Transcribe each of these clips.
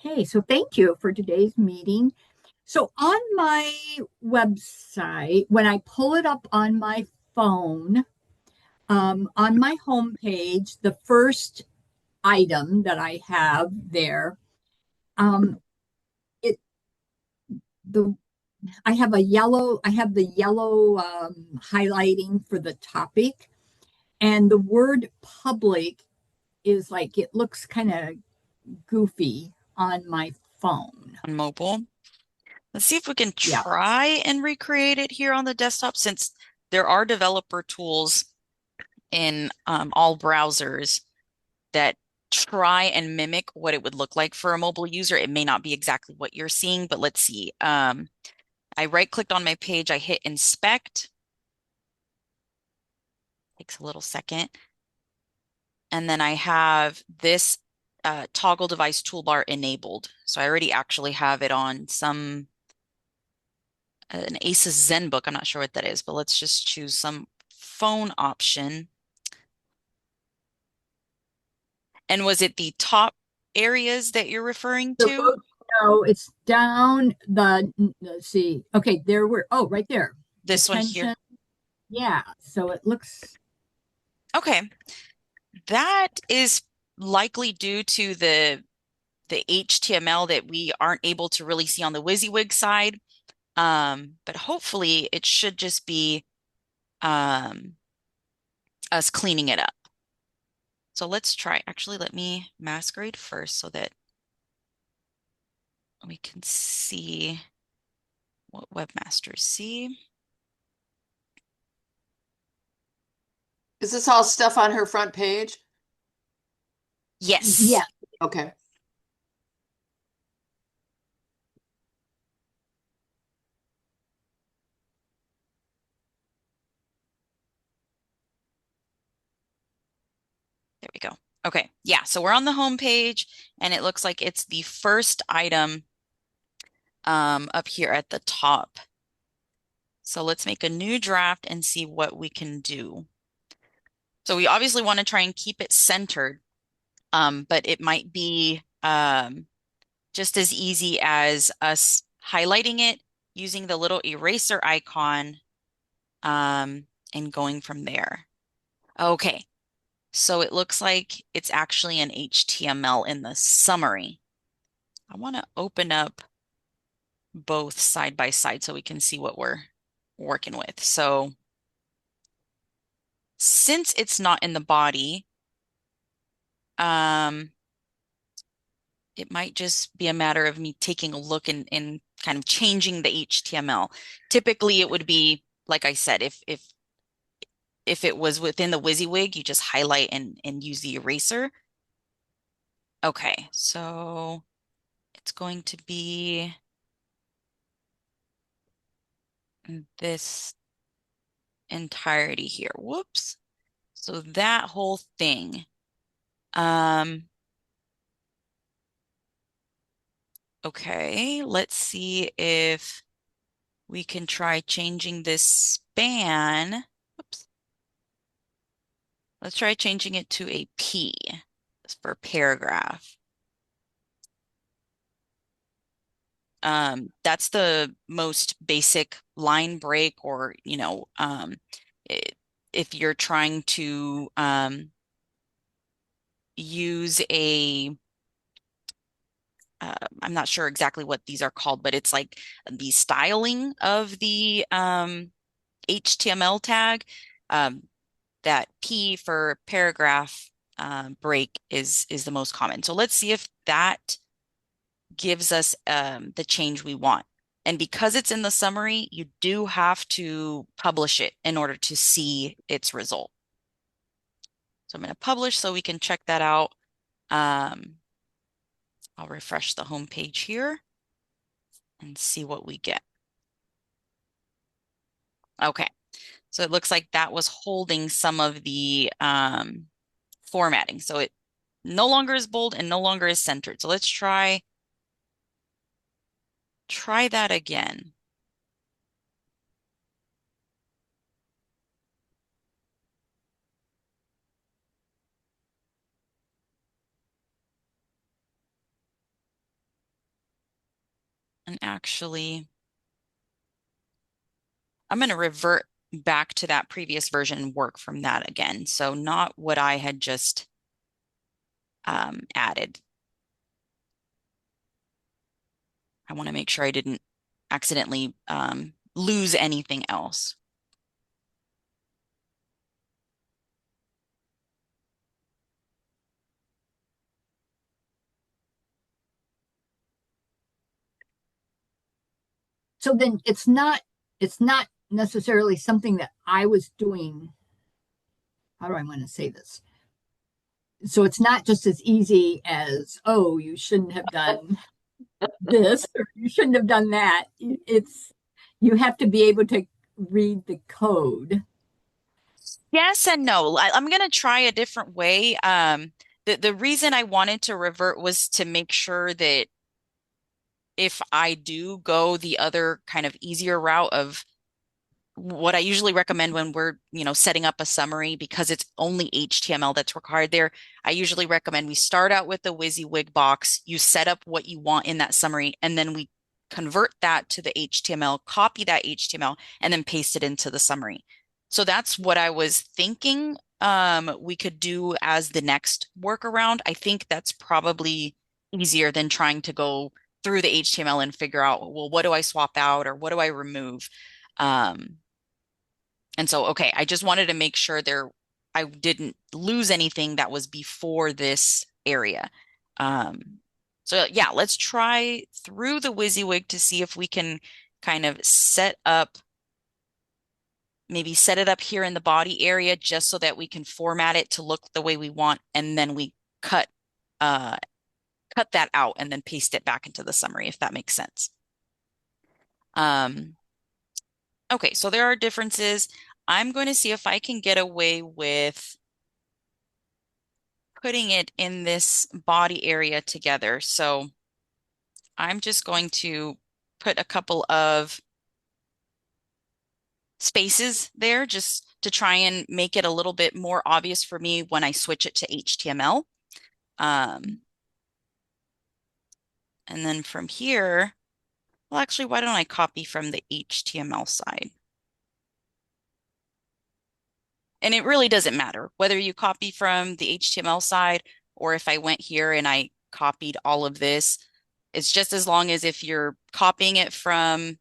Okay, so thank you for today's meeting. So on my website, when I pull it up on my phone, on my homepage, the first item that I have there, um, it the I have the yellow highlighting for the topic, and the word public is like it looks kind of goofy on my phone. On mobile. Let's see if we can Yeah. try and recreate it here on the desktop since there are developer tools in all browsers that try and mimic what it would look like for a mobile user. It may not be exactly what you're seeing, but let's see. I right-clicked on my page, I hit inspect. Takes a little second. And then I have this toggle device toolbar enabled. So I already actually have it on an Asus ZenBook. I'm not sure what that is, but let's just choose some phone option. And was it the top areas that you're referring The to? road, no, it's down let's see. Okay, there were, oh, right there. This one here. Attention. Yeah. So it looks, Okay. That is likely due to the HTML that we aren't able to really see on the WYSIWYG side. But hopefully it should just be um, us cleaning it up. So let's try. Actually, let me masquerade first so that we can see what webmasters see. Is this all stuff on her front page? Yes. yeah. Okay. There we go. Okay. Yeah. So we're on the home page and it looks like it's the first item up here at the top. So let's make a new draft and see what we can do. So we obviously want to try and keep it centered, but it might be just as easy as us highlighting it using the little eraser icon and going from there. Okay, so it looks like it's actually an HTML in the summary. I want to open up both side by side so we can see what we're working with. So since it's not in the body, um, it might just be a matter of me taking a look and kind of changing the HTML. Typically, it would be, like I said, if it was within the WYSIWYG, you just highlight and use the eraser. Okay, so it's going to be this entirety here. Whoops. So that whole thing. Um, okay, let's see if we can try changing this span. Whoops. Let's try changing it to a P for paragraph. That's the most basic line break, or if you're trying to use I'm not sure exactly what these are called, but it's like the styling of the HTML tag. Um, that P for paragraph break is the most common. So let's see if that gives us the change we want. And because it's in the summary, you do have to publish it in order to see its result. So I'm going to publish so we can check that out. I'll refresh the home page here and see what we get. Okay, so it looks like that was holding some of the formatting. So it no longer is bold and no longer is centered. So let's try that again. actually, I'm going to revert back to that previous version and work from that again. So not what I had just added. I want to make sure I didn't accidentally lose anything else. So then it's not necessarily something that I was doing. How do I want to say this? So it's not just as easy as, oh, you shouldn't have done this or you shouldn't have done that. It's you have to be able to read the code. Yes and no. I'm going to try a different way. The reason I wanted to revert was to make sure that if I do go the other kind of easier route of what I usually recommend when we're, setting up a summary, because it's only HTML that's required there, I usually recommend we start out with the WYSIWYG box, you set up what you want in that summary, and then we convert that to the HTML, copy that HTML, and then paste it into the summary. So that's what I was thinking we could do as the next workaround. I think that's probably easier than trying to go through the HTML and figure out, well, what do I swap out or what do I remove? And so, okay, I just wanted to make sure I didn't lose anything that was before this area. So yeah, let's try through the WYSIWYG to see if we can kind of maybe set it up here in the body area just so that we can format it to look the way we want, and then we cut that out and then paste it back into the summary, if that makes sense. Okay, so there are differences. I'm going to see if I can get away with putting it in this body area together. So I'm just going to put a couple of spaces there just to try and make it a little bit more obvious for me when I switch it to HTML. And then from here, well, actually, why don't I copy from the HTML side? And it really doesn't matter whether you copy from the HTML side or if I went here and I copied all of this. It's just as long as if you're copying it from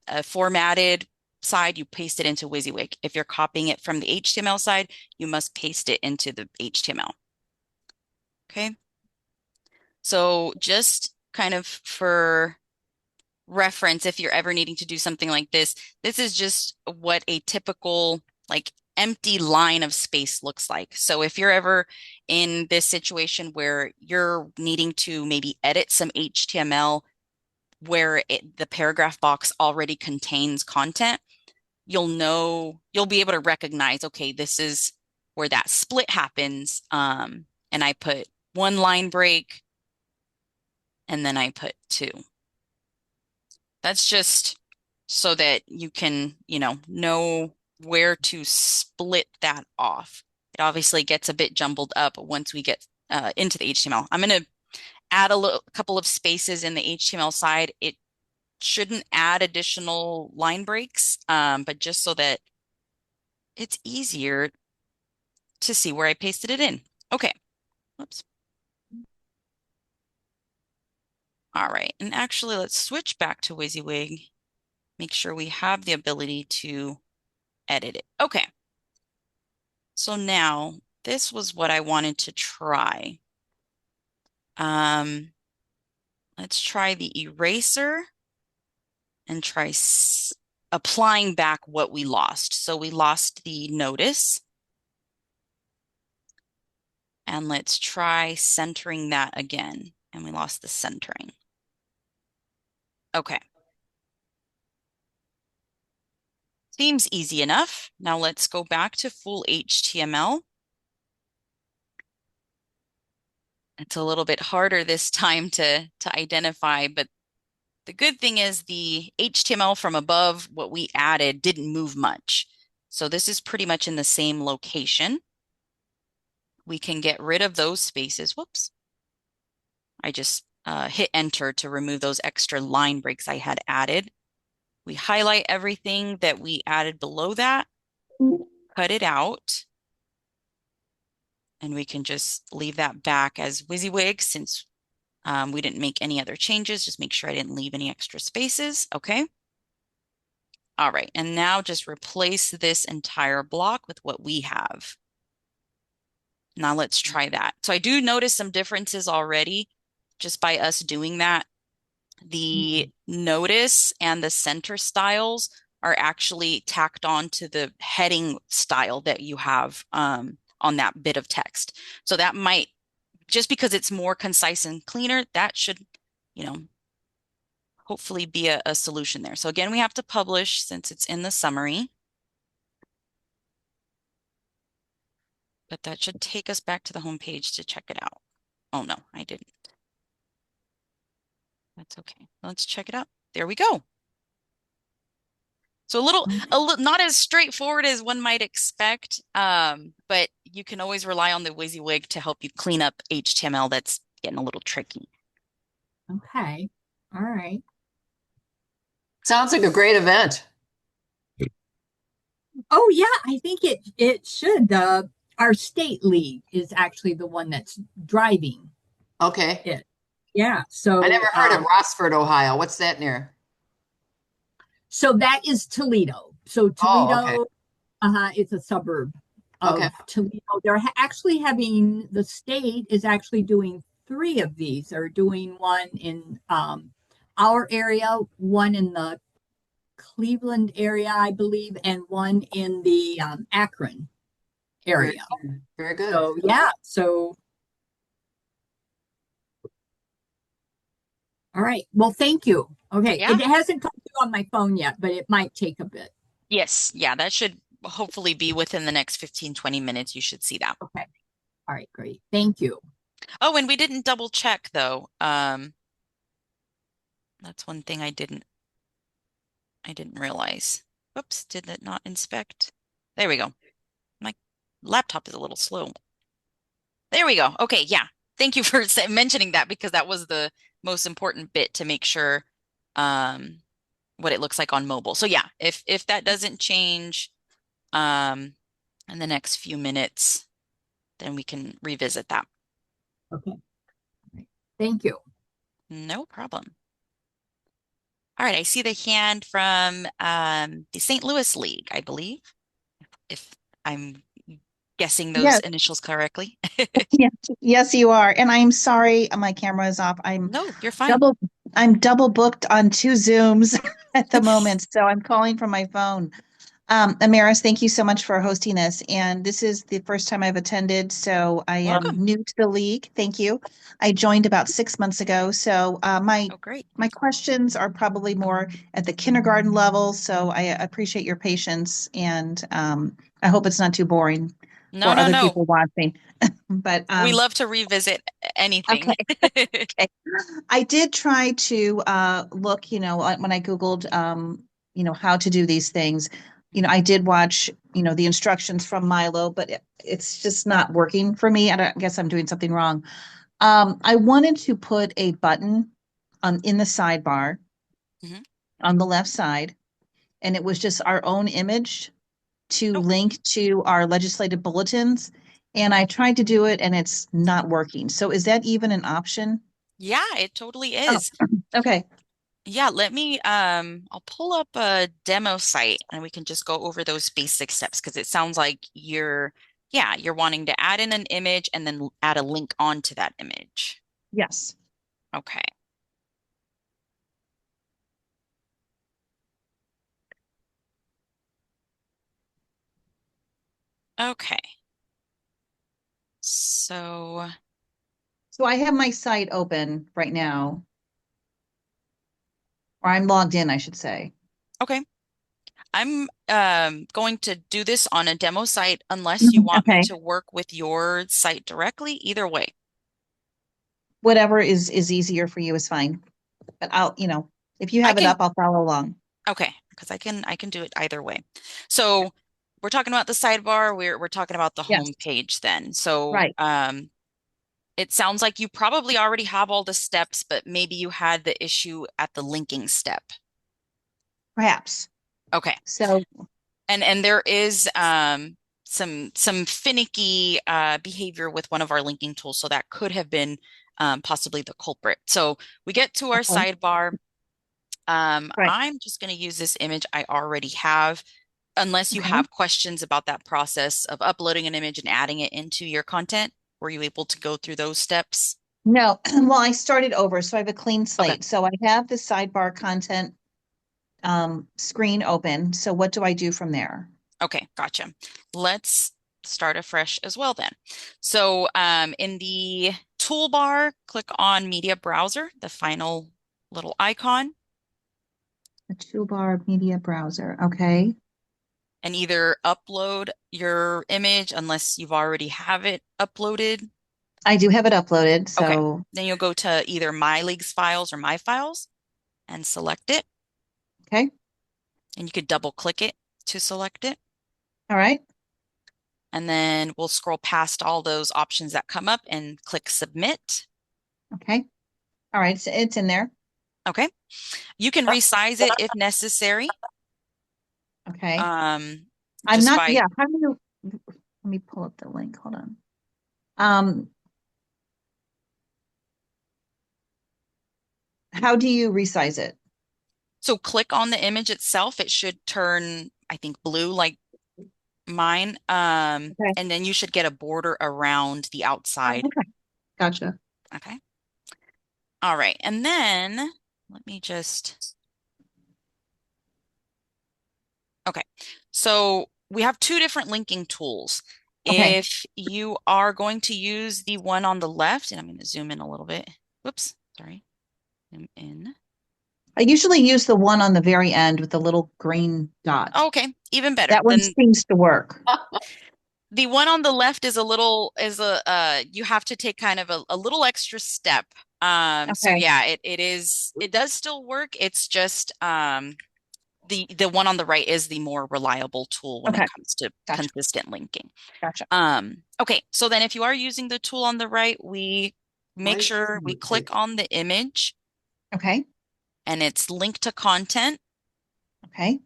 a formatted side, you paste it into WYSIWYG. If you're copying it from the HTML side, you must paste it into the HTML. Okay. So just kind of for reference, if you're ever needing to do something like this is just what a typical like empty line of space looks like. So if you're ever in this situation where you're needing to maybe edit some HTML where the paragraph box already contains content, you'll be able to recognize, okay, this is where that split happens. And I put one line break and then I put two. That's just so that you can, know where to split that off. It obviously gets a bit jumbled up once we get into the HTML. I'm going to add a couple of spaces in the HTML side. It shouldn't add additional line breaks, but just so that it's easier to see where I pasted it in. Okay. Whoops. All right. And actually, let's switch back to WYSIWYG. Make sure we have the ability to edit it. Okay. So now this was what I wanted to try. Let's try the eraser and try applying back what we lost. So we lost the notice. And let's try centering that again. And we lost the centering. Okay. Seems easy enough. Now let's go back to full HTML. It's a little bit harder this time to identify, but the good thing is the HTML from above, what we added, didn't move much. So this is pretty much in the same location. We can get rid of those spaces. Whoops. I just hit enter to remove those extra line breaks I had added. We highlight everything that we added below that, cut it out, and we can just leave that back as WYSIWYG since we didn't make any other changes. Just make sure I didn't leave any extra spaces. Okay. All right. And now just replace this entire block with what we have. Now let's try that. So I do notice some differences already just by us doing that. The notice and the center styles are actually tacked on to the heading style that you have on that bit of text. So that might, just because it's more concise and cleaner, that should, hopefully be a solution there. So again, we have to publish since it's in the summary. But that should take us back to the home page to check it out. Oh no, I didn't. That's okay. Let's check it out. There we go. So a little not as straightforward as one might expect, but you can always rely on the WYSIWYG to help you clean up HTML that's getting a little tricky. Okay. All right. Sounds like a great event. Oh yeah, I think it should. Our state league is actually the one that's driving Okay. it. Yeah. So I never heard of Rossford, Ohio. What's that near? So that is Toledo. So Oh, Toledo, it's a suburb of okay. Toledo. They're actually having, the state is actually doing 3 of these. They're doing one in our area, one in the Cleveland area, I believe, and one in the Akron area. Very good. So yeah, so all right. Well, thank you. Okay, Yeah. it hasn't come through on my phone yet, but it might take a bit. Yes. Yeah, that should hopefully be within the next 15, 20 minutes. You should see that. Okay. All right, great. Thank you. Oh, and we didn't double check though. That's one thing I didn't realize. Whoops, did it not inspect? There we go. My laptop is a little slow. There we go. Okay, yeah. Thank you for mentioning that because that was the most important bit to make sure what it looks like on mobile. So yeah, if that doesn't change in the next few minutes, then we can revisit that. Okay. Thank you. No problem. All right, I see the hand from the St. Louis League, I believe, if I'm guessing those Yes, initials correctly. yes, yes, you are. And I'm sorry, my camera is off. No, you're fine. I'm double booked on 2 Zooms at the moment, so I'm calling from my phone. Amaris, thank you so much for hosting this. And this is the first time I've attended, so I am Welcome. new to the league. Thank you. I joined about 6 months ago, so Oh, great. my questions are probably more at the kindergarten level. So I appreciate your patience, and I hope it's not too boring No, for no, other no. people watching. But We love to revisit anything. okay. I did try to look, when I Googled, how to do these things. I did watch, the instructions from Milo, but it's just not working for me. I guess I'm doing something wrong. I wanted to put a button in the sidebar Mhm. on the left side, and it was just our own image to Oh. link to our legislative bulletins. And I tried to do it, and it's not working. So is that even an option? Yeah, it totally Oh, is. okay. Yeah, let me I'll pull up a demo site and we can just go over those basic steps because it sounds like you're wanting to add in an image and then add a link onto that image. Yes. Okay. Okay. So So I have my site open right now, or I'm logged in, I should say. okay. I'm going to do this on a demo site unless you want me Okay. to work with your site directly. Either way. Whatever is easier for you is fine. But if you I have it can up, I'll follow along. Okay, because I can do it either way. So we're talking about the sidebar, we're talking about the Yes. home page then. So Right. It sounds like you probably already have all the steps, but maybe you had the issue at the linking step. Perhaps. Okay. So, And there is some finicky behavior with one of our linking tools, so that could have been possibly the culprit. So we get to our okay, sidebar. right. I'm just going to use this image I already have, unless you Okay. have questions about that process of uploading an image and adding it into your content. Were you able to go through those steps? No, well, I started over, so I have a clean Okay. slate. So I have the sidebar content screen open. So what do I do from there? Okay, gotcha. Let's start afresh as well then. So in the toolbar, click on Media Browser, the final little icon, The toolbar media browser. Okay. and either upload your image unless you've already have it uploaded. I do have it uploaded. Okay, So, then you'll go to either My Leagues files or My Files and select it, okay. and you could double click it to select it. All right. And then we'll scroll past all those options that come up and click Submit. Okay. All right. So it's in there. Okay. You can resize it if necessary. Okay. Um, I'm just not, by yeah. How do you, let me pull up the link. Hold on. How do you resize it? so click on the image itself. It should turn, I think, blue like mine. Okay. And then you should get a border around the outside. Okay. Gotcha. Okay. All right. And then let me just. Okay. So we have two different linking tools. Okay. If you are going to use the one on the left, and I'm going to zoom in a little bit. Whoops, sorry. Zoom in. I usually use the one on the very end with the little green dot. Okay, even better. That one Then seems to work. the one on the left is you have to take kind of a little extra step. So Okay. yeah, it does still work. It's just the one on the right is the more reliable tool when Okay. it comes to Gotcha. consistent linking. Gotcha. Okay, so then if you are using the tool on the right, we make sure we click on the image Okay. and it's linked to content. Okay.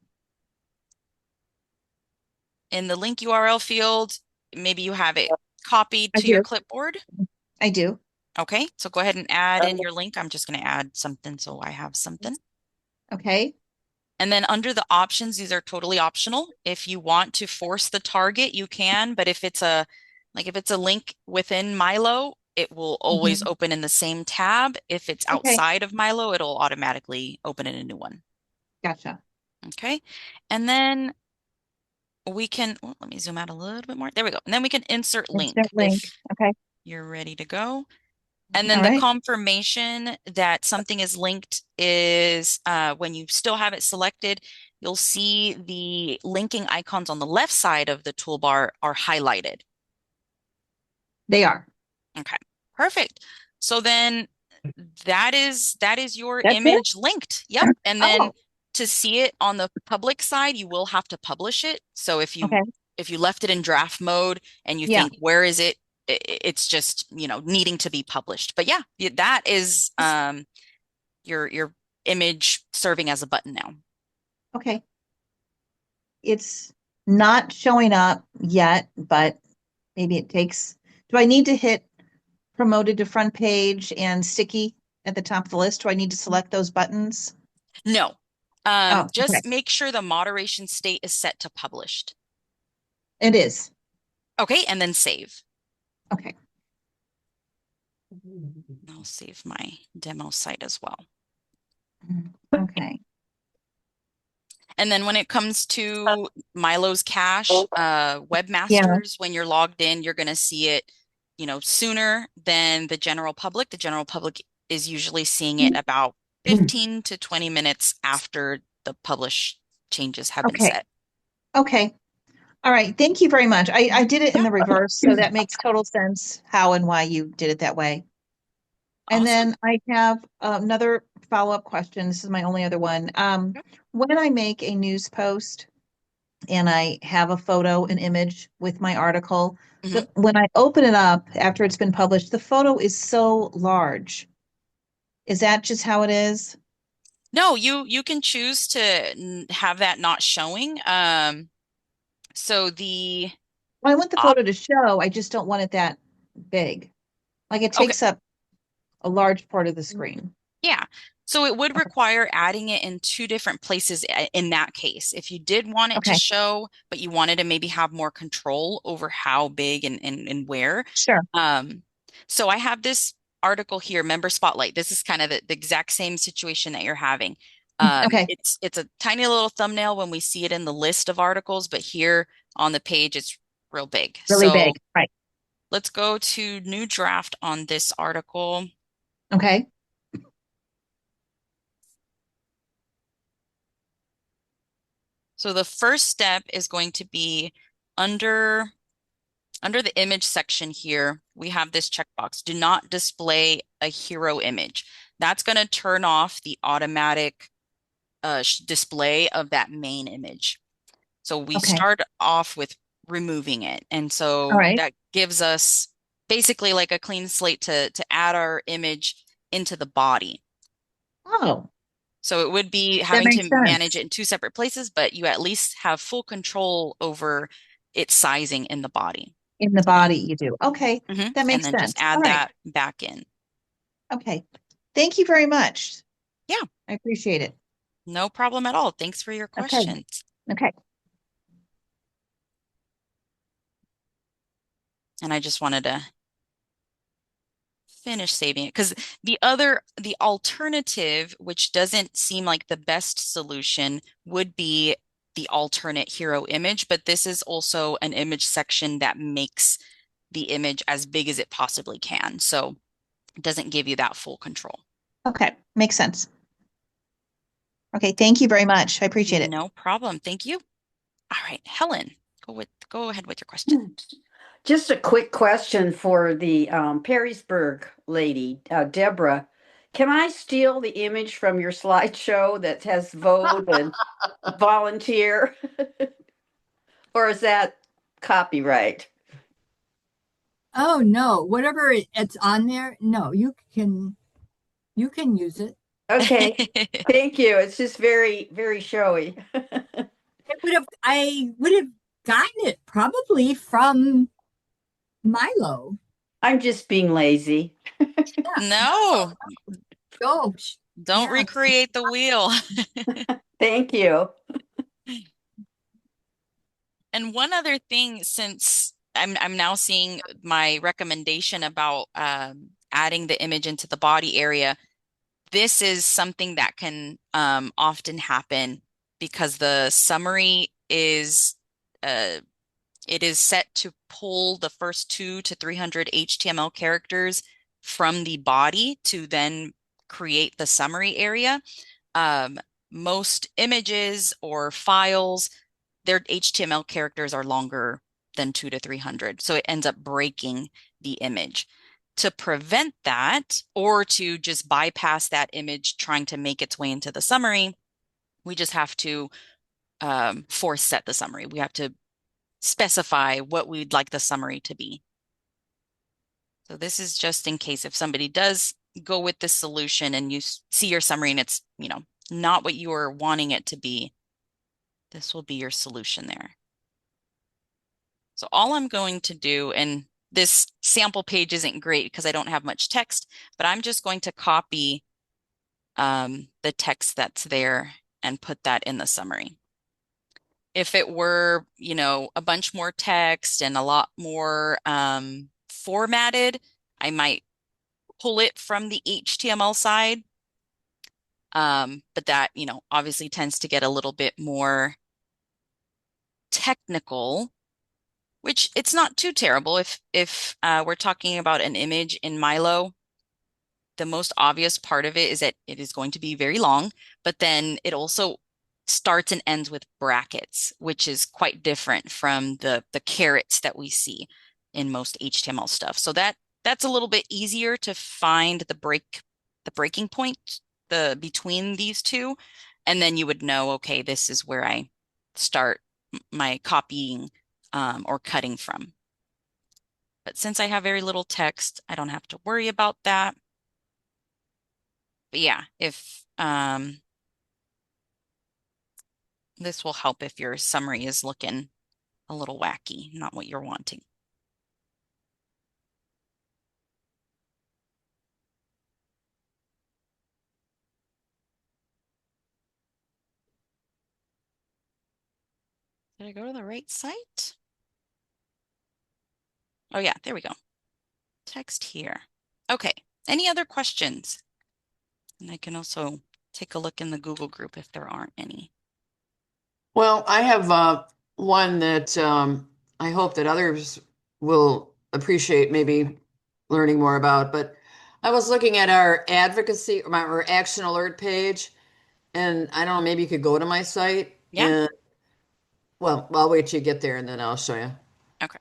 In the link URL field, maybe you have it copied I to your do. clipboard. I do. Okay, so go ahead and add in your link. I'm just going to add something so I have something. Okay. And then under the options, these are totally optional. If you want to force the target, you can, but if it's a link within Milo, it will always open in the same tab. If it's Okay. outside of Milo, it'll automatically open in a new one. Gotcha. Okay. And then we can, let me zoom out a little bit more. There we go. And then we can insert link Insert link. if Okay. you're ready to go. And then All the right. confirmation that something is linked is when you still have it selected, you'll see the linking icons on the left side of the toolbar are highlighted. They are. Okay, perfect. So then that is your That's it? image linked. Yep. And then Oh. to see it on the public side, you will have to publish it. So if Okay. you left it in draft mode and you Yeah. think, where is it? It's just, needing to be published. But yeah, that is your image serving as a button now. Okay. It's not showing up yet, but maybe it takes, do I need to hit promoted to front page and sticky at the top of the list? Do I need to select those buttons? No. Oh, Just okay. make sure the moderation state is set to published. It is. Okay, and then save. Okay. I'll save my demo site as well. Okay. And then when it comes to Milo's cache, webmasters, when you're logged in, you're going to see it, sooner than the general public. The general public is usually seeing it about 15 to 20 minutes after the publish changes have been set. Okay. All right. Thank you very much. I did it in the reverse, so that makes total sense how and why you did it that way. And then I have another follow-up question. This is my only other one. When I make a news post, and I have a photo, an image with my article. Mhm. When I open it up after it's been published, the photo is so large. Is that just how it is? No, you can choose to have that not showing. So the Well, I want the op photo to show, I just don't want it that big. Like it okay, takes up a large part of the screen. yeah. So it would require adding it in two different places in that case. If you did want it to Okay, show, but you wanted to maybe have more control over how big and where. sure. Um, so I have this article here, Member Spotlight. This is kind of the exact same situation that you're having. Okay, It's a tiny little thumbnail when we see it in the list of articles, but here on the page, it's real big. really So big. Right. let's go to new draft on this article. Okay. So the first step is going to be under the image section here, we have this checkbox, do not display a hero image. That's going to turn off the automatic display of that main image. So we Okay. start off with removing it. And All so right. that gives us basically like a clean slate to add our image into the body. Oh, So it would be that having makes to manage sense. it in two separate places, but you at least have full control over its sizing in the body. In the body, you do. Okay, that And makes then just sense. All add right. that back in. Okay. Thank you very much. Yeah, I appreciate it. no problem at all. Thanks for your Okay. questions. Okay. And I just wanted to finish saving it because the alternative, which doesn't seem like the best solution, would be the alternate hero image, but this is also an image section that makes the image as big as it possibly can. So it doesn't give you that full control. Okay. Makes sense. Okay. Thank you very much. I appreciate it. No problem. Thank you. All right, Helen, go ahead with your question. Just a quick question for the Perrysburg lady, Deborah. Can I steal the image from your slideshow that has vote and volunteer? Or is that copyright? Oh no, whatever it's on there, no, you can use it. Okay, thank you. It's just very, very showy. I would have gotten it probably from Milo. I'm just being lazy. No, Oh, don't yeah. recreate the wheel. Thank you. And one other thing, since I'm now seeing my recommendation about adding the image into the body area, this is something that can often happen because the summary is it is set to pull the first 200 to 300 HTML characters from the body to then create the summary area. Most images or files, their HTML characters are longer than 200 to 300. So it ends up breaking the image. To prevent that, or to just bypass that image trying to make its way into the summary, we just have to force set the summary. We have to specify what we'd like the summary to be. So this is just in case if somebody does go with this solution and you see your summary and it's, not what you are wanting it to be, this will be your solution there. So all I'm going to do, and this sample page isn't great because I don't have much text, but I'm just going to copy the text that's there and put that in the summary. If it were, a bunch more text and a lot more formatted, I might pull it from the HTML side. But that, obviously tends to get a little bit more technical, which it's not too terrible. If we're talking about an image in Milo, the most obvious part of it is that it is going to be very long, but then it also starts and ends with brackets, which is quite different from the carets that we see in most HTML stuff. So that's a little bit easier to find the breaking point between these two, and then you would know, okay, this is where I start my copying or cutting from. But since I have very little text, I don't have to worry about that. But yeah, if this will help if your summary is looking a little wacky, not what you're wanting. Did I go to the right site? Oh yeah, there we go. Text here. Okay, any other questions? And I can also take a look in the Google group if there aren't any. Well, I have one that I hope that others will appreciate maybe learning more about. But I was looking at our advocacy, our action alert page, and I don't know, maybe you could go to my site Yeah. and, well, I'll wait till you get there and then I'll show you. Okay.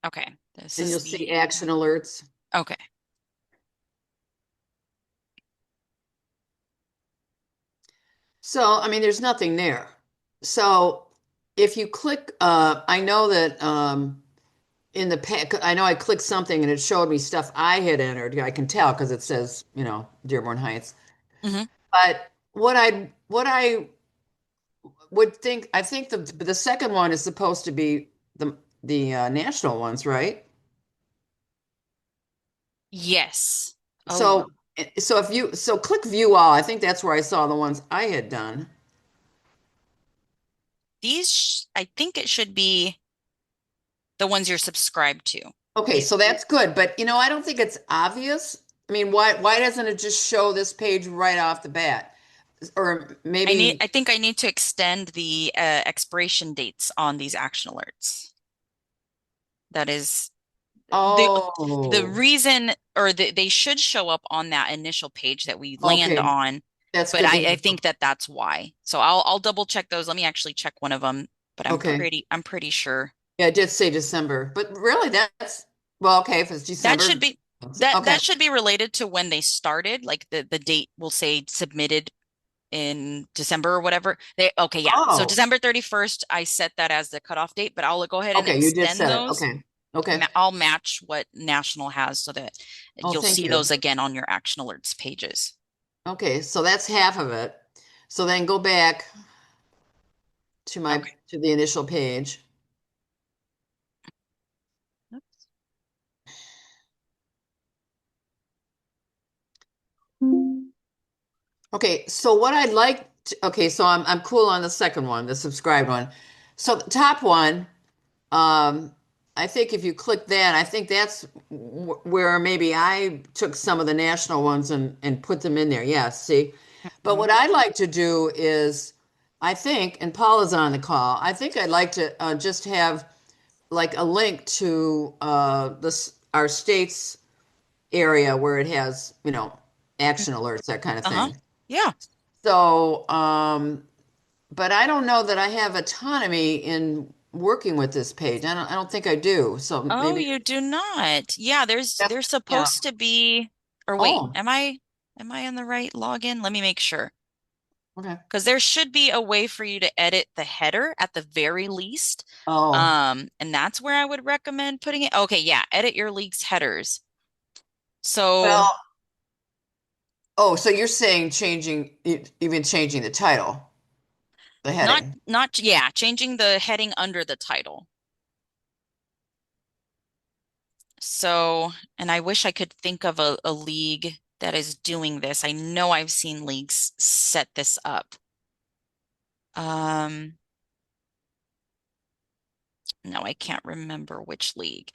Okay. This And is you'll the see action alerts. okay. So, I mean, there's nothing there. So if you click, I know that in the pack, I know I clicked something and it showed me stuff I had entered. I can tell because it says, Dearborn Heights. hmm But what I would think, I think the second one is supposed to be the national ones, right? Yes. Oh, So if you click view all, I think that's where I saw the ones I had done. I think it should be the ones you're subscribed to. Okay, so that's good, but I don't think it's obvious. I mean, why doesn't it just show this page right off the bat? Or maybe, I think I need to extend the expiration dates on these action alerts. That is the oh, reason, or they should show up on that initial page that we land okay, on, that's but good to I know. think that's why. So I'll double check those. Let me actually check one of them, but Okay, I'm pretty sure yeah, it did say December, but really well, okay, if it's that December, should be okay, that should be related to when they started. Like the date will say submitted in December or whatever. Okay, yeah. So oh, December 31st, I set that as the cutoff date, but I'll go ahead and okay, you did extend set it, those. okay, okay. I'll match what National has so that Oh, you'll thank see you. those again on your action alerts pages. Okay, so that's half of it. So then go back to Okay. the initial page. Oops. Okay, so what I'd like okay, so I'm cool on the second one, the subscribed one. So the top one, um, I think if you click that, I think that's where maybe I took some of the national ones and put them in there. Yeah, see. But Mhm. what I'd like to do is, I think, and Paula's on the call, I think I'd like to just have like a link to this our state's area where it has, action alerts, that kind of Uh-huh. thing. Yeah. So, but I don't know that I have autonomy in working with this page. I don't think I do. So Oh, maybe you do not. Yeah, that's, there's yeah. supposed to be, or wait, Oh, am I on the right login? Let me make sure. okay. Because there should be a way for you to edit the header at the very least. Oh, And that's where I would recommend putting it. Okay, yeah, edit your league's headers. So well, so you're saying even changing the title, the heading. yeah, changing the heading under the title. So, and I wish I could think of a league that is doing this. I know I've seen leagues set this up. Um, no, I can't remember which league.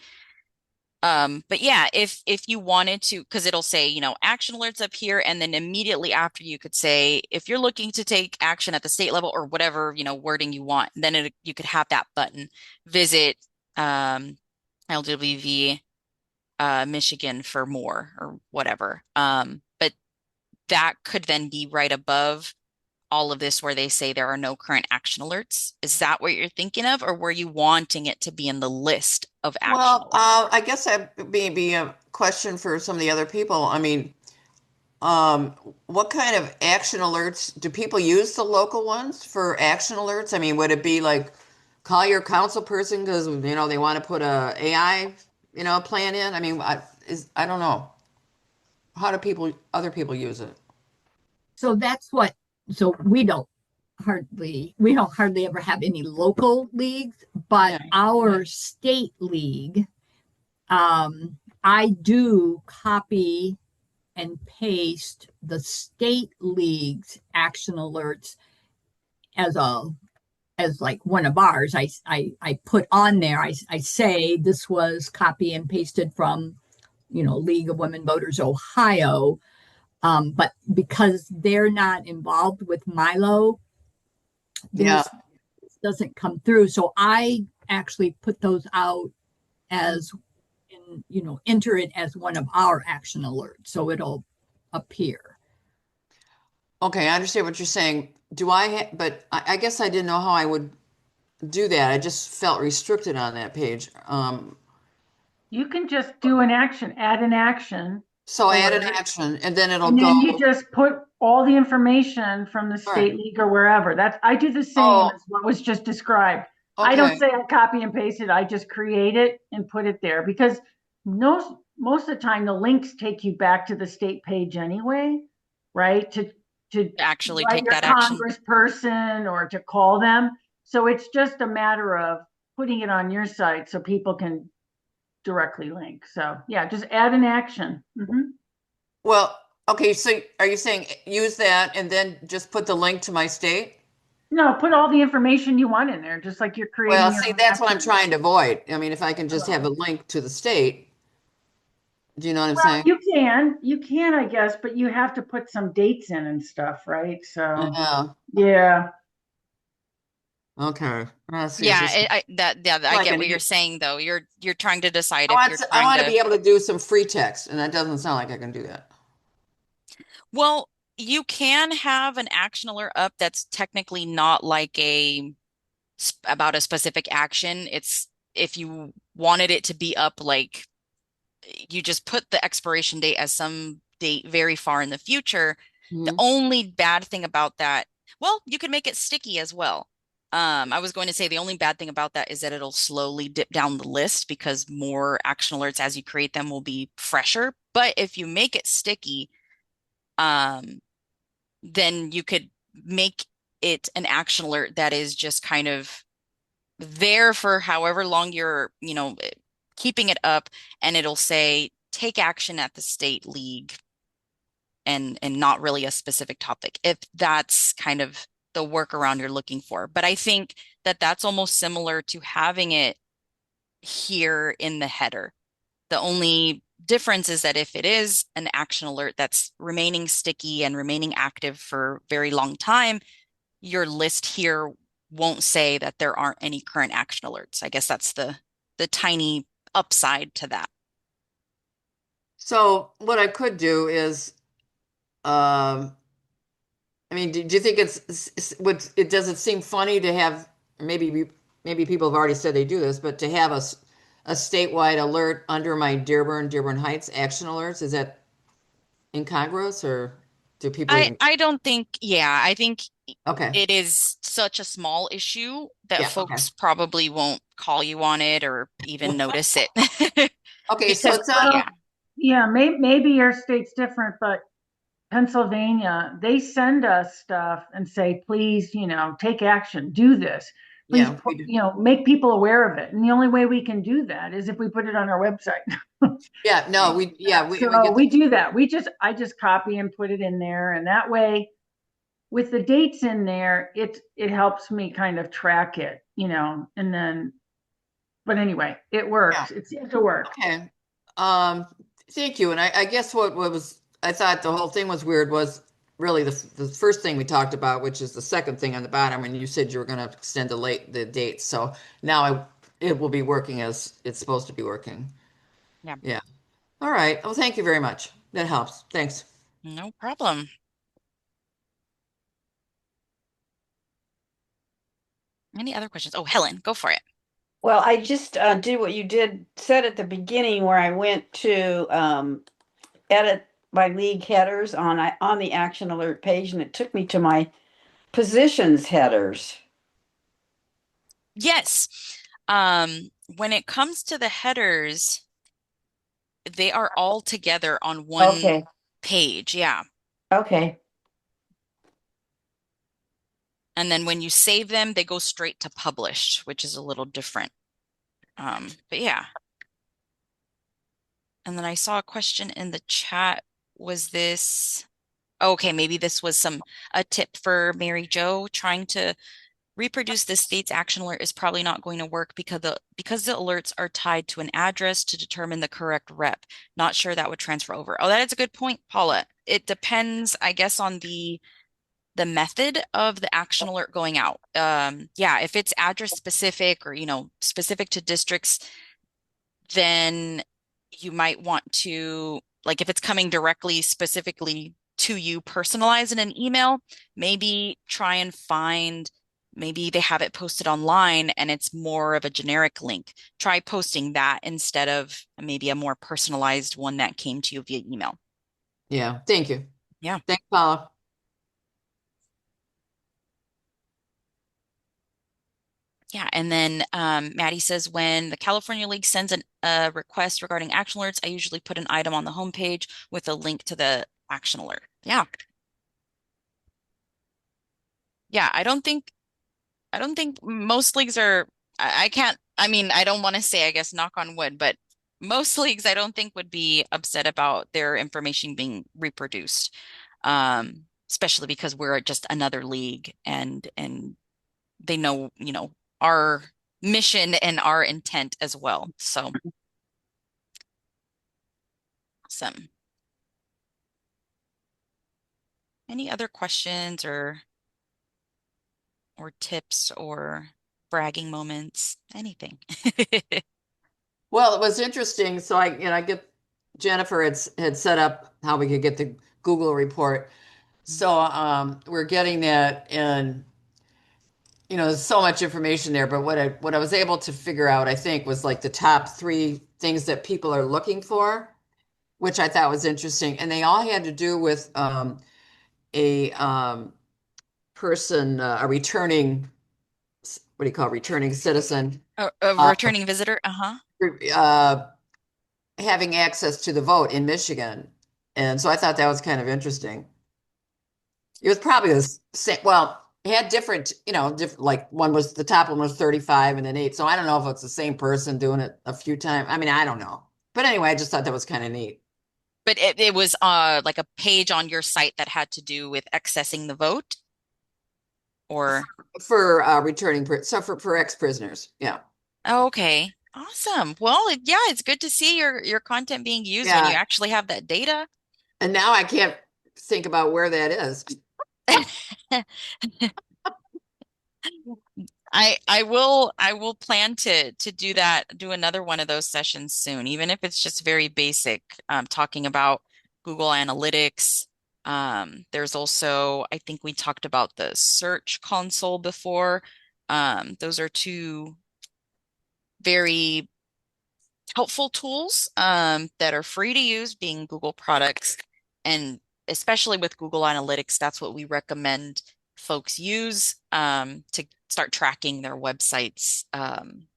But yeah, if you wanted to, because it'll say, action alerts up here, and then immediately after you could say, if you're looking to take action at the state level or whatever, wording you want, then you could have that button. Visit LWV Michigan for more or whatever. But that could then be right above all of this where they say there are no current action alerts. Is that what you're thinking of, or were you wanting it to be in the list of action Well, alerts? I guess that may be a question for some of the other people. I mean, what kind of action alerts do people use the local ones for action alerts? I mean, would it be like call your council person because they want to put a AI plan in? I mean, I don't know. How do other people use it? So that's what, so we don't hardly ever have any local leagues, but Yeah. our state league, I do copy and paste the state league's action alerts as like one of ours. I put on there, I say this was copy and pasted from, League of Women Voters Ohio. But because they're not involved with Milo, Yeah. these doesn't come through. So I actually put those out as enter it as one of our action alerts. So it'll appear. Okay, I understand what you're saying. Do I but I guess I didn't know how I would do that. I just felt restricted on that page. You can just do an action, add an action, So add an alert, action and then it'll and go. then you just put all the information from the All right. state league or wherever. I do the same Oh, as what was just described. I don't okay. say I copy and paste it. I just create it and put it there because most of the time the links take you back to the state page anyway, right? To Actually write take your that action. congressperson or to call them. So it's just a matter of putting it on your site so people can directly link. So yeah, just add an action. Well, okay, so are you saying use that and then just put the link to my state? No, put all the information you want in there, just like you're Well, creating your see, own that's what I'm action. trying to avoid. I mean, if I can just have a link to the state, do you know what I'm Well, saying? you can, I guess, but you have to put some dates in and stuff, right? So Yeah, yeah. okay. Let's see, is Yeah, this I like get an what you're saying though. You're trying to decide I if want you're I trying want to to. be able to do some free text, and that doesn't sound like I can do that. Well, you can have an action alert up that's technically not like about a specific action. It's if you wanted it to be up like you just put the expiration date as some date very far in the future. The Mhm. only bad thing about that, well, you could make it sticky as well. I was going to say the only bad thing about that is that it'll slowly dip down the list because more action alerts as you create them will be fresher. But if you make it sticky, um, then you could make it an action alert that is just kind of there for however long you're, keeping it up, and it'll say take action at the state league and not really a specific topic, if that's kind of the workaround you're looking for. But I think that that's almost similar to having it here in the header. The only difference is that if it is an action alert that's remaining sticky and remaining active for a very long time, your list here won't say that there aren't any current action alerts. I guess that's the tiny upside to that. So what I could do is, I mean, do you think does it seem funny to have maybe people have already said they do this, but to have a statewide alert under my Dearborn Heights action alerts, is that incongruous or do people I even? I don't think, yeah, I think Okay, it is such a small issue that yeah, okay, folks probably won't call you on it or even notice it. okay. So Because, it's not. Well, yeah, yeah, maybe your state's different, but Pennsylvania, they send us stuff and say, please, take action, do this. Please, Yeah, we do. make people aware of it. And the only way we can do that is if we put it on our website. Yeah, no, we So get we do that. I just copy and put it in there. And that way, with the dates in there, it helps me kind of track it, and then, but anyway, it yeah. works. It seems to work. Okay. Um, Thank you. And I guess what was I thought the whole thing was weird was really the first thing we talked about, which is the second thing on the bottom, and you said you were going to extend the dates. So now it will be working as it's supposed to be working. yeah, Yeah. All right. Well, thank you very much. That helps. Thanks. no problem. Any other questions? Oh, Helen, go for it. Well, I just did what you said at the beginning, where I went to edit my league headers on the action alert page, and it took me to my positions headers. Yes. When it comes to the headers, they are all together on one Okay. page. Yeah. Okay. And then when you save them, they go straight to published, which is a little different. But yeah. And then I saw a question in the chat. Was this okay? Maybe this was a tip for Mary Jo. Trying to reproduce this state's action alert is probably not going to work because the alerts are tied to an address to determine the correct rep. Not sure that would transfer over. Oh, that is a good point, Paula. It depends, I guess, on the method of the action alert going out. Yeah, if it's address specific or, specific to districts, then you might want to, like, if it's coming directly, specifically to you, personalized in an email, maybe try and find, maybe they have it posted online and it's more of a generic link. Try posting that instead of maybe a more personalized one that came to you via email. Yeah, thank you. Yeah. Thanks, Paula. Yeah, and then Maddie says, when the California League sends a request regarding action alerts, I usually put an item on the homepage with a link to the action alert. Yeah. Yeah, I don't think most leagues are, I can't, I mean, I don't want to say, I guess, knock on wood, but most leagues I don't think would be upset about their information being reproduced. Especially because we're just another league and they know, our mission and our intent as well. So awesome. Any other questions or tips or bragging moments? Anything? Well, it was interesting. So I get Jennifer had set up how we could get the Google report. So we're getting that, and there's so much information there. But what I was able to figure out, I think, was like the top 3 things that people are looking for, which I thought was interesting, and they all had to do with a person, a returning, what do you call returning citizen, A returning visitor? Uh-huh. uh, having access to the vote in Michigan. And so I thought that was kind of interesting. It was probably the same. Well, it had different, like the top one was 35 and then 8. So I don't know if it's the same person doing it a few times. I mean, I don't know. But anyway, I just thought that was kind of neat. But it was like a page on your site that had to do with accessing the vote, or For returning, so for ex-prisoners. Yeah. oh, okay. Awesome. Well, yeah, it's good to see your content being used when you Yeah. actually have that data. And now I can't think about where that is. I will plan to do another one of those sessions soon, even if it's just very basic, talking about Google Analytics. There's also, I think we talked about the Search Console before. Those are 2 very helpful tools that are free to use, being Google products. And especially with Google Analytics, that's what we recommend folks use to start tracking their website's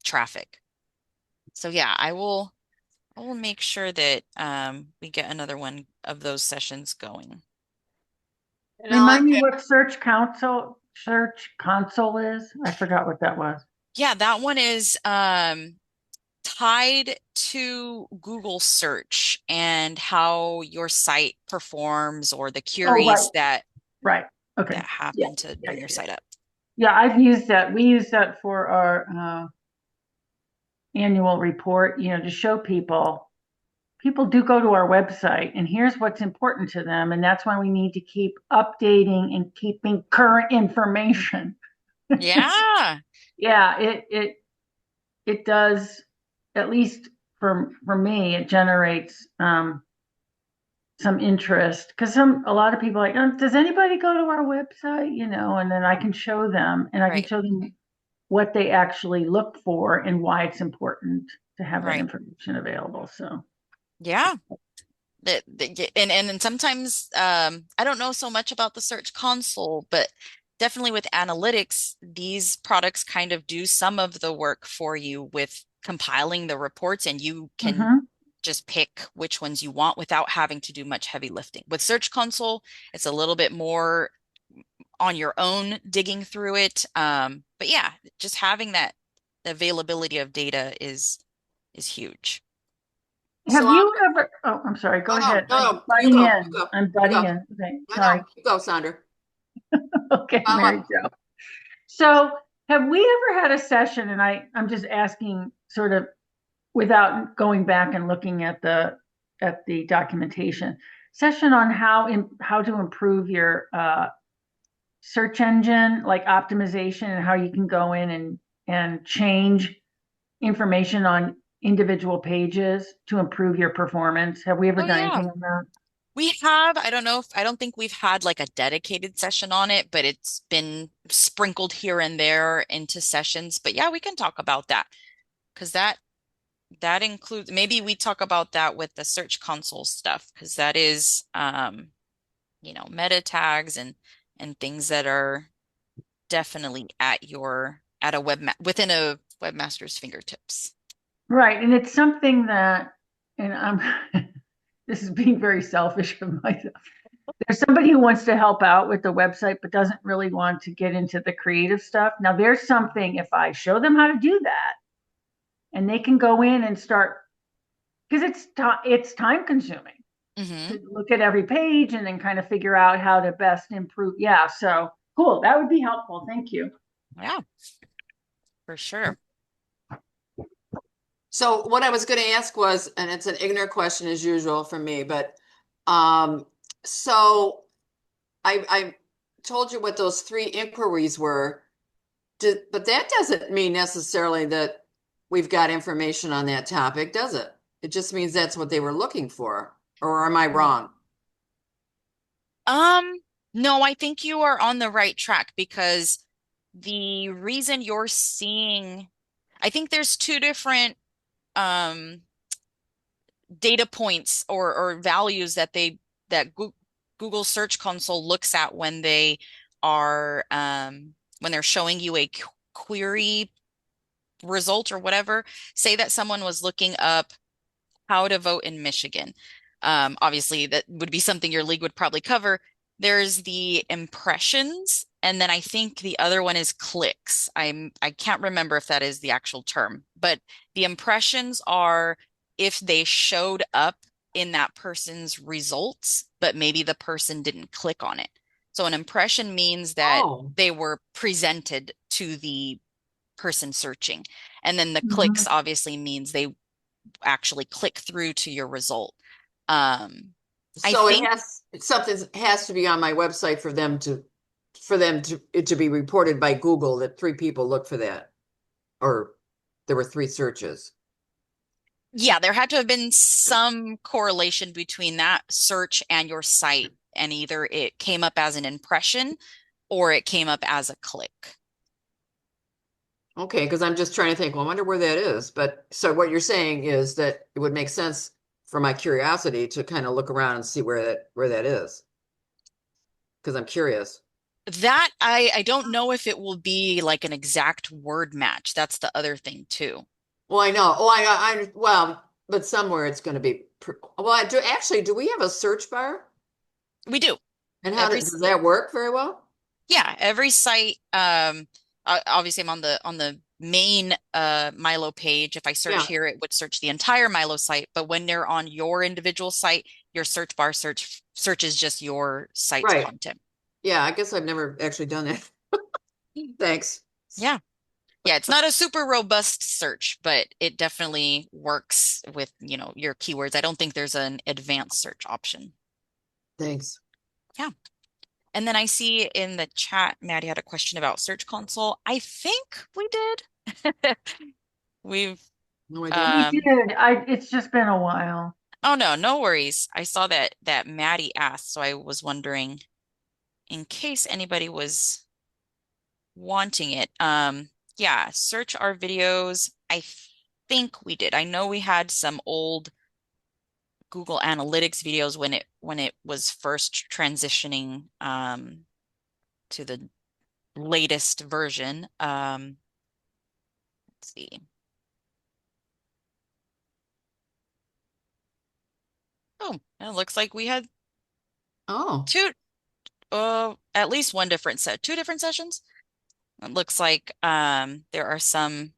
traffic. So yeah, I will make sure that we get another one of those sessions going. And I'll Remind me add- what Search Console is? I forgot what that was. Yeah, that one is tied to Google search and how your site performs, or the queries Right. Okay. that happen Yeah. to Yeah, bring yeah, your yeah. site up. Yeah, I've used that. We use that for our annual report, to show people do go to our website, and here's what's important to them. And that's why we need to keep updating and keeping current information. Yeah. Yeah, it does, at least for me, it generates some interest, because a lot of people are like, oh, does anybody go to our website? And then I can show them, and I can Right. show them what they actually look for and why it's important to have that Right. information available. So Yeah. And sometimes I don't know so much about the Search Console, but definitely with analytics, these products kind of do some of the work for you with compiling the reports, and you can Mhm. just pick which ones you want without having to do much heavy lifting. With Search Console, it's a little bit more on your own digging through it. But yeah, just having that availability of data is huge. Have So you ever, oh, I'm sorry, go no, ahead. no, I'm no, you butting go, in. you go, I'm you butting go. in. Okay, No, sorry. no, you go, Sandra. Okay, Mary Jo. So have we ever had a session, and I'm just asking sort of without going back and looking at the documentation, session on how to improve your search engine, like optimization, and how you can go in and change information on individual pages to improve your performance. Have we ever Oh done yeah. anything on that? We have, I don't know if, I don't think we've had like a dedicated session on it, but it's been sprinkled here and there into sessions. But yeah, we can talk about that because that includes, maybe we talk about that with the Search Console stuff because that is meta tags and things that are definitely at a within a webmaster's fingertips. Right, and it's something that, and I'm this is being very selfish of myself. There's somebody who wants to help out with the website but doesn't really want to get into the creative stuff. Now there's something, if I show them how to do that and they can go in and start, because it's time consuming Hmm. to look at every page and then kind of figure out how to best improve. Yeah, so cool. That would be helpful. Thank you. Yeah, for sure. So what I was going to ask was, and it's an ignorant question as usual from me, but so I told you what those three inquiries were, but that doesn't mean necessarily that we've got information on that topic, does it? It just means that's what they were looking for, or am I wrong? Um, no, I think you are on the right track because the reason you're seeing, I think there's two different um data points or values that Google Search Console looks at when they are when they're showing you a query result or whatever. Say that someone was looking up how to vote in Michigan. Obviously, that would be something your league would probably cover. There's the impressions, and then I think the other one is clicks. I can't remember if that is the actual term, but the impressions are if they showed up in that person's results, but maybe the person didn't click on it. So an impression means that Oh, they were presented to the person searching. And then the clicks Mhm. obviously means they actually click through to your result. I so think, something has to be on my website for it to be reported by Google that three people looked for that, or there were three searches. yeah, there had to have been some correlation between that search and your site, and either it came up as an impression or it came up as a click. Okay, because I'm just trying to think, well, I wonder where that is. But so what you're saying is that it would make sense for my curiosity to kind of look around and see where that is. Because I'm curious. That I don't know if it will be like an exact word match. That's the other thing too. Well, I know. Oh, well, but somewhere it's going to be. Well, do we have a search bar? We do. And Every does that work very well? Yeah, every site obviously I'm on the main Milo page. If I search Yeah, here, it would search the entire Milo site, but when they're on your individual site, your search bar searches just your site's right. content. Yeah, I guess I've never actually done that. Thanks. Yeah. Yeah, it's not a super robust search, but it definitely works with, your keywords. I don't think there's an advanced search option. Thanks. Yeah. And then I see in the chat, Maddie had a question about Search Console. I think we did. We've No idea. We um did. It's just been a while. oh no worries. I saw that Maddie asked, so I was wondering in case anybody was wanting it. Yeah, search our videos. I think we did. I know we had some old Google Analytics videos when it was first transitioning to the latest version. Let's see. Oh, it looks like we had Oh, at least one different two different sessions. It looks like there are some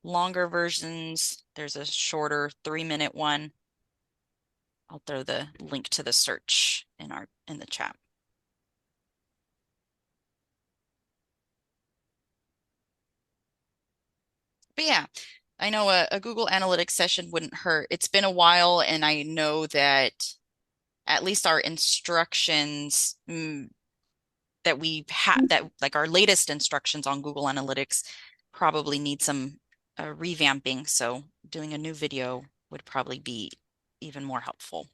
longer versions. There's a shorter 3-minute one. I'll throw the link to the search in the chat. But yeah, I know a Google Analytics session wouldn't hurt. It's been a while, and I know that at least our instructions that we've had, that like our latest instructions on Google Analytics probably need some revamping. So doing a new video would probably be even more helpful.